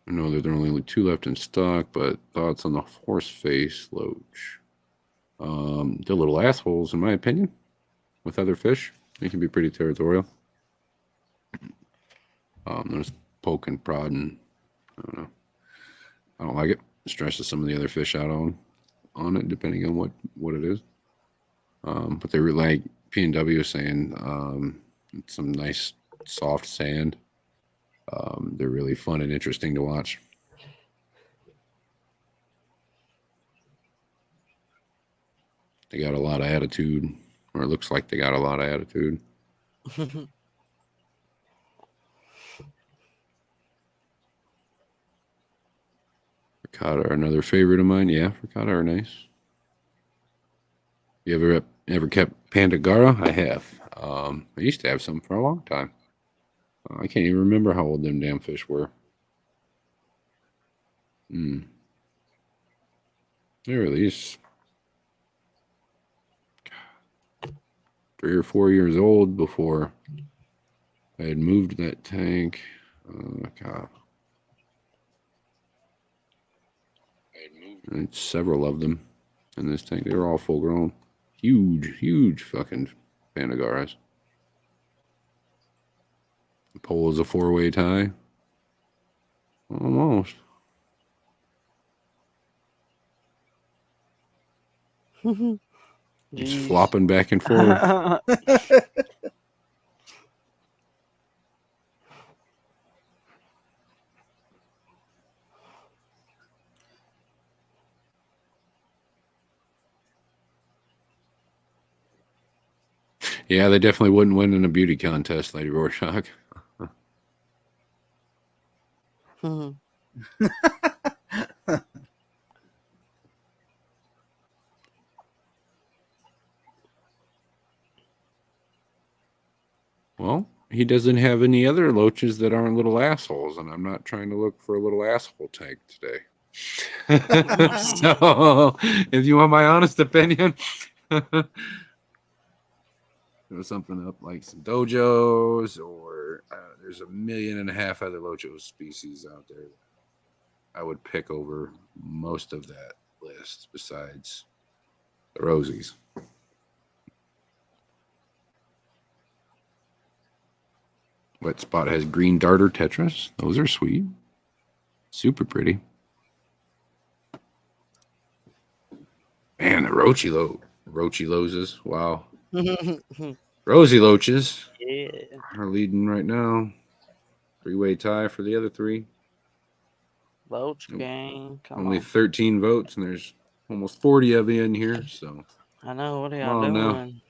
I know that there are only 2 left in stock, but thoughts on the horse face loach? They're little assholes, in my opinion, with other fish. They can be pretty territorial. There's poke and prod, and I don't know. I don't like it. It stresses some of the other fish out on it, depending on what it is. But they were like P&W was saying, some nice soft sand. They're really fun and interesting to watch. They got a lot of attitude, or it looks like they got a lot of attitude. Africata are another favorite of mine. Yeah, Africata are nice. You ever kept Pandagara? I have. I used to have some for a long time. I can't even remember how old them damn fish were. They were at least 3 or 4 years old before I had moved that tank. God. I had several of them in this tank. They were all full grown. Huge fucking Pandagaras. The pole is a 4-way tie. Almost. Just Jeez. flopping back and forth. Yeah, they definitely wouldn't win in a beauty contest, Lady Rorschach. Well, he doesn't have any other loaches that aren't little assholes, and I'm not trying to look for a little asshole tank today. So, if you want my honest opinion, throw something up like some dojos, or there's 1.5 million other locho species out there I would pick over most of that list besides the Rosies. Wet Spot has green darter tetras. Those are sweet. Super pretty. Man, the Rochiloses. Wow. Rosy Loaches are leading right now. 3-way tie for the other 3. Votes gang. Only 13 votes, and there's almost 40 of you in here. So I know. What are y'all doing?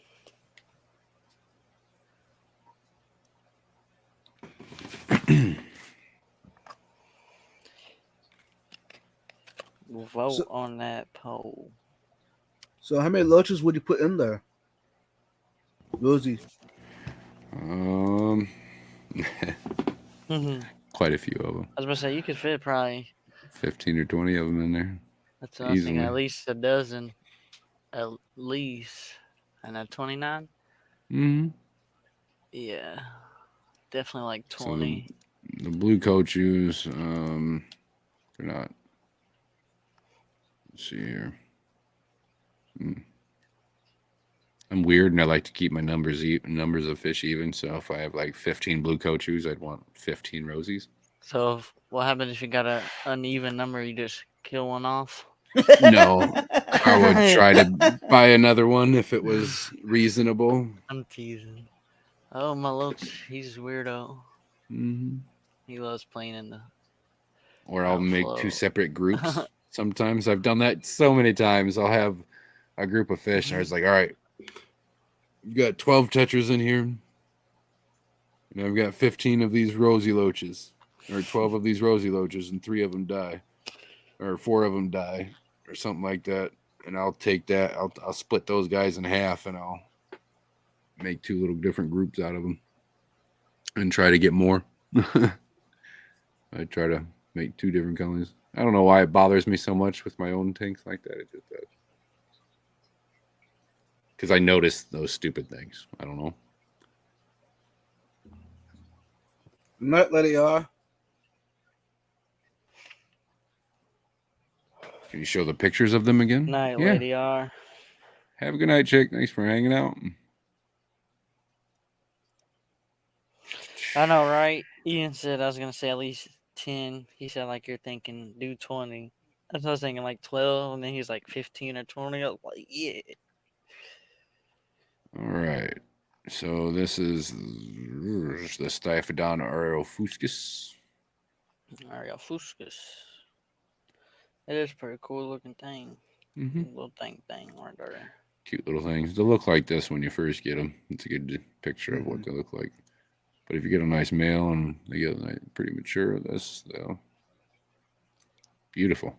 Vote on that poll. So how many loaches would you put in there? Rosie. Quite a few of them. I was about to say you could fit probably 15 or 20 of them in there. That's what I was thinking. At least a dozen, at least, and at 29. Yeah, definitely like 20. So the blue coaches, they're not. Let's see here. I'm weird, and I like to keep my numbers of fish even. So if I have like 15 blue coaches, I'd want 15 Rosies. So what happens if you got an uneven number? You just kill one off? No, I would try to buy another one if it was reasonable. I'm teasing. Oh, my little, he's a weirdo. He loves playing in the. Or I'll make 2 separate groups. Sometimes I've done that so many times. I'll have a group of fish, and I was like, all right, you've got 12 tetras in here, and I've got 15 of these rosy loaches, or 12 of these rosy loaches, and 3 of them die, or 4 of them die, or something like that. And I'll take that. I'll split those guys in half, and I'll make 2 little different groups out of them, and try to get more. I try to make 2 different colors. I don't know why it bothers me so much with my own tanks like that. It just does. Because I notice those stupid things. I don't know. Night, Lady R. Can you show the pictures of them again? Night, Lady R. Have a good night, chick. Thanks for hanging out. I know, right? Ian said I was going to say at least 10. He said, like, you're thinking do 20. I was thinking like 12, and then he's like 15 or 20. I was like, yeah. All right. So this is the Stiphodon aerofuscus. Aerofuscus. It is a pretty cool looking thing. Little thing right there. Cute little things. They look like this when you first get them. It's a good picture of what they look like. But if you get a nice male and they get pretty mature, this, they'll beautiful.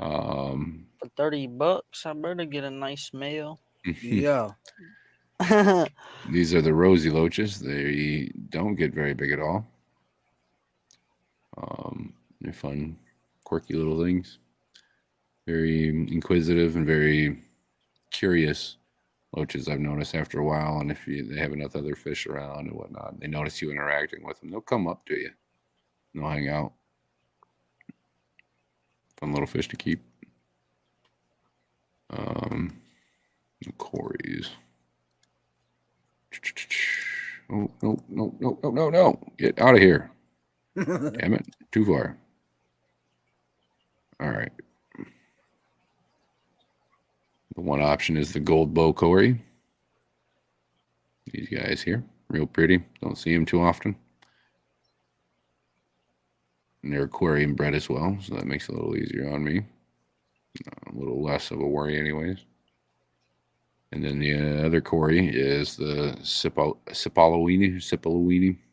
For $30, I better get a nice male. Yeah. These are the rosy loaches. They don't get very big at all. They're fun, quirky little things. Very inquisitive and very curious loaches, I've noticed after a while. And if they have enough other fish around and whatnot, they notice you interacting with them, they'll come up to you. They'll hang out. Fun little fish to keep. The Corys. Oh, no. Get out of here. Damn it. Too far. All right. The one option is the gold bow Cory. These guys here. Real pretty. Don't see them too often. And they're aquarium bred as well, so that makes it a little easier on me. A little less of a worry anyways. And then the other Cory is the Sipalowini,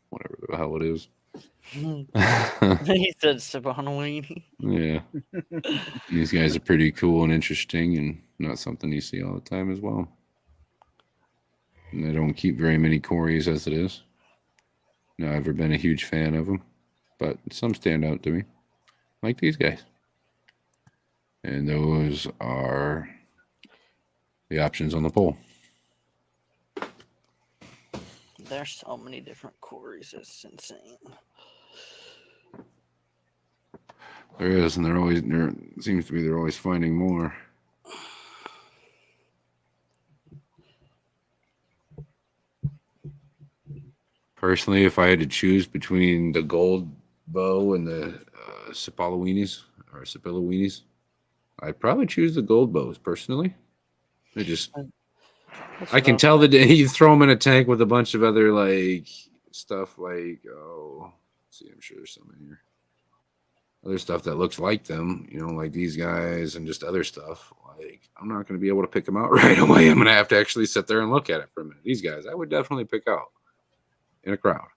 whatever the hell it is. He said Sabanawini. Yeah. These guys are pretty cool and interesting and not something you see all the time as well. And they don't keep very many Corys as it is. I've never been a huge fan of them, but some stand out to me, like these guys. And those are the options on the poll. There's so many different Corys. It's insane. There is, and there seems to be they're always finding more. Personally, if I had to choose between the gold bow and the Sipalowinis or Sipilowinis, I'd probably choose the gold bows personally. I can tell that you throw them in a tank with a bunch of other like stuff like let's see, I'm sure there's some in here. Other stuff that looks like them, like these guys and just other stuff. Like I'm not going to be able to pick them out right away. I'm going to have to actually sit there and look at it for a minute. These guys, I would definitely pick out in a crowd.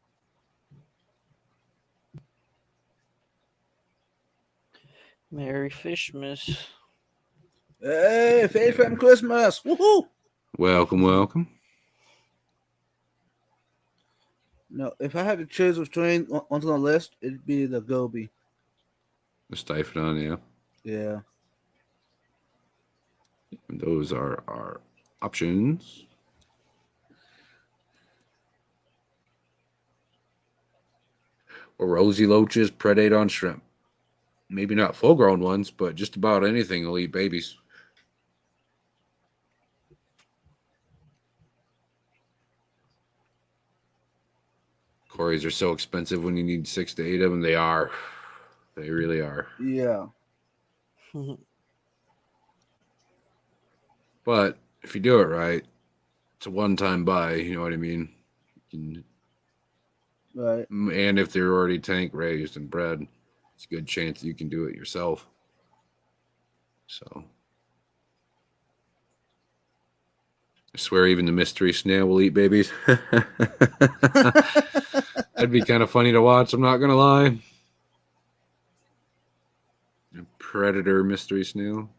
Merry Fishmas. Hey, Fish from Christmas. Woohoo! Welcome. No, if I had to choose between ones on the list, it'd be the Goby. The Stiphodon, yeah. Yeah. And those are our options. Or rosy loaches predate on shrimp. Maybe not full-grown ones, but just about anything will eat babies. Corys are so expensive when you need 6 to 8 of them. They are. They really are. Yeah. But if you do it right, it's a one-time buy. You know what I mean? Right. And if they're already tank raised and bred, it's a good chance that you can do it yourself. So I swear even the mystery snail will eat babies. That'd be kind of funny to watch, I'm not going to lie. A predator mystery snail.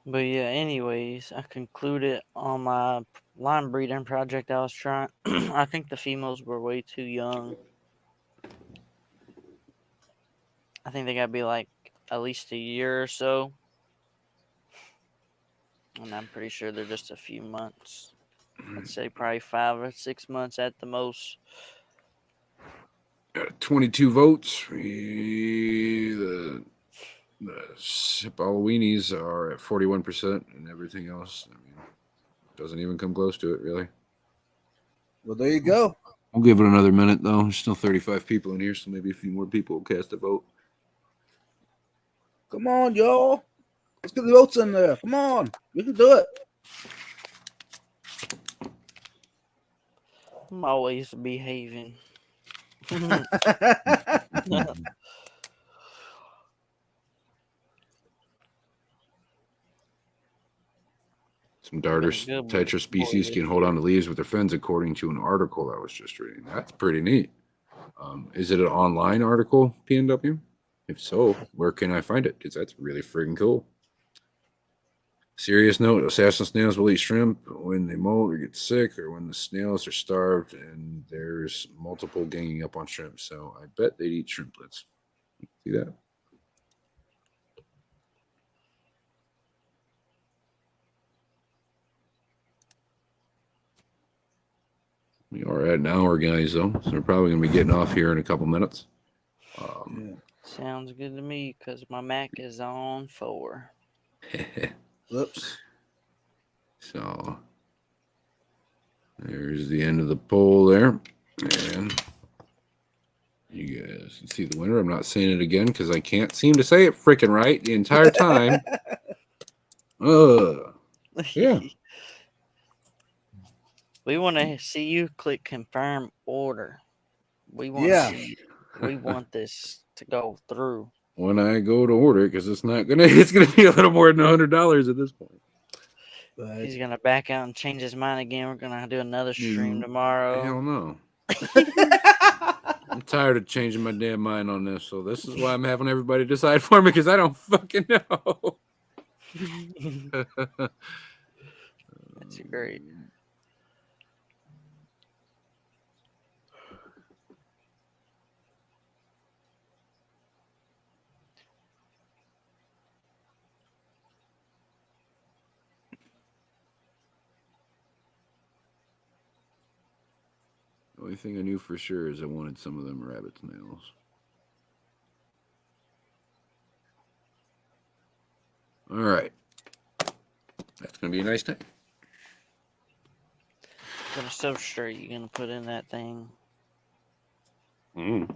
But yeah, anyways, I concluded on my line breeding project I was trying. I think the females were way too young. I think they gotta be like at least a year or so. And I'm pretty sure they're just a few months. I'd say probably 5 or 6 months at the most. Got 22 votes. The Sipalowinis are at 41%, and everything else, doesn't even come close to it, really. Well, there you go. We'll give it another minute, though. There's still 35 people in here, so maybe a few more people will cast a vote. Come on, y'all. Let's get the votes in there. Come on. We can do it. I'm always behaving. Some darter Been good tetra boy species this can hold on to leaves with their fins, according to an article I was just reading. That's pretty neat. Is it an online article, PNW? If so, where can I find it? Because that's really freaking cool. Serious note, assassin snails will eat shrimp when they molt or get sick, or when the snails are starved and there's multiple ganging up on shrimp. So I bet they'd eat shrimplets. See that? We are at an hour, guys, though, so we're probably going to be getting off here in a couple minutes. Yeah. sounds good to me because my Mac is on 4. Whoops. So there's the end of the poll there. And you guys can see the winner. I'm not saying it again because I can't seem to say it freaking right the entire time. Yeah. We want to see you click confirm order. We want Yeah. we want this to go through. When I go to order it, because it's gonna be a little more than $100 at this point. But He's gonna back out and change his mind again. We're gonna do another stream Hell tomorrow. no. I'm tired of changing my damn mind on this, so this is why I'm having everybody decide for me, because I don't fucking know. That's great. The only thing I knew for sure is I wanted some of them rabbit snails. All right. That's going to be a nice day. What a substrate you gonna put in that thing? What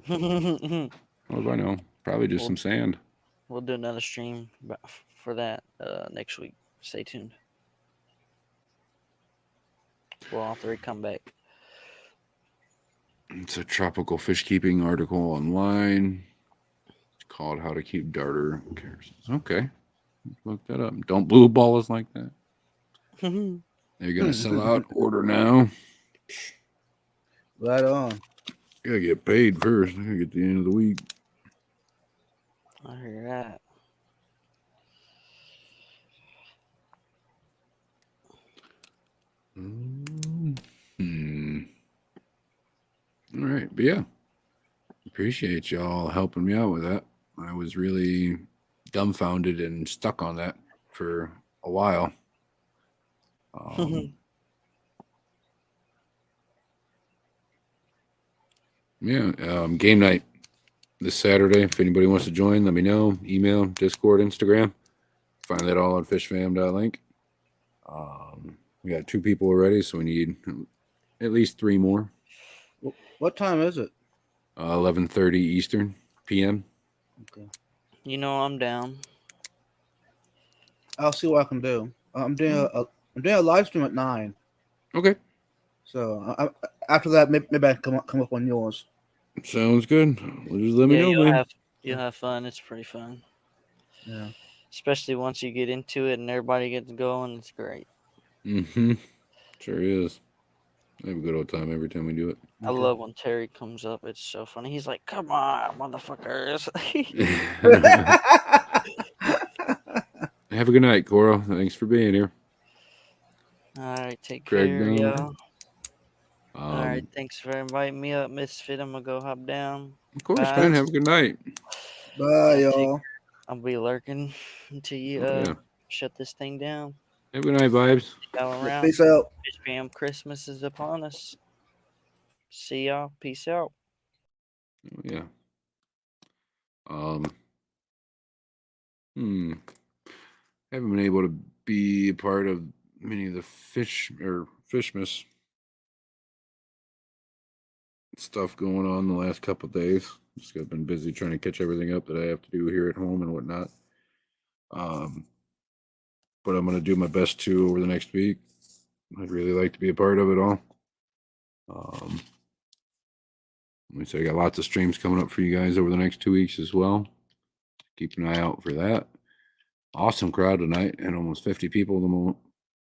do I know? Probably just some sand. We'll do another stream for that next week. Stay tuned. We'll all 3 come back. It's a tropical fish keeping article online. It's called How to Keep Darter Carousels. Okay. Look that up. Don't blue ball us like that. They're going to sell out. Order now. right on. You gotta get paid first. I gotta get the end of the week. I hear that. All right, but yeah, appreciate y'all helping me out with that. I was really dumbfounded and stuck on that for a while. Yeah, game night this Saturday. If anybody wants to join, let me know. Email, Discord, Instagram. Find that all on fishfam.link. We got 2 people already, so we need at least 3 more. What time is it? 11:30 Eastern PM. Okay. You know I'm down. I'll see what I can do. I'm doing a live stream at 9. Okay. So after that, maybe I can come up on yours. Sounds good. Well, just let me know, man. You'll have fun. It's pretty fun. Yeah. Especially once you get into it and everybody gets going. It's great. Sure is. I have a good old time every time we do it. I love when Terry comes up. It's so funny. He's like, "Come on, motherfuckers." Have a good night, Coro. Thanks for being here. All right, take Craig care, down. y'all. All right, thanks for inviting me up, Misfit. I'm gonna go hop down. Of course, Bye. man. Have a good night. Bye, Yeah, y'all. I'll be lurking until you Yeah. shut this thing down. Have a good night, vibes. Scowl around. Peace out. Fish Fam Christmas is upon us. See y'all. Peace out. Yeah. Haven't been able to be a part of many of the Fishmas stuff going on the last couple of days. Just I've been busy trying to catch everything up that I have to do here at home and whatnot. But I'm going to do my best to over the next week. I'd really like to be a part of it all. Let me say I got lots of streams coming up for you guys over the next 2 weeks as well. Keep an eye out for that. awesome crowd tonight. Had almost 50 people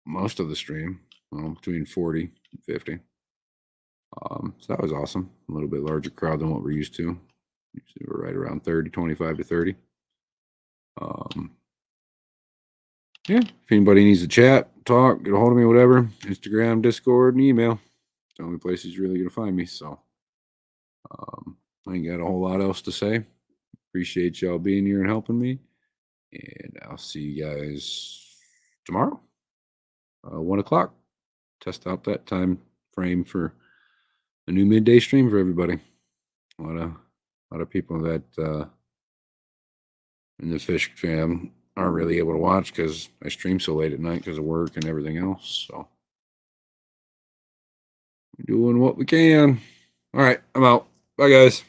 most of the stream, between 40 and 50. So that was awesome. A little bit larger crowd than what we're used to. Usually we're right around 25 to 30. Yeah, if anybody needs to chat, talk, get a hold of me, whatever, Instagram, Discord, and email. It's the only places you're really going to find me. So I ain't got a whole lot else to say. Appreciate y'all being here and helping me. And I'll see you guys tomorrow, 1 o'clock. Test out that time frame for a new midday stream for everybody. A lot of people that in the fish fam aren't really able to watch because I stream so late at night because of work and everything else. So we're doing what we can. All right, I'm out. Bye, guys.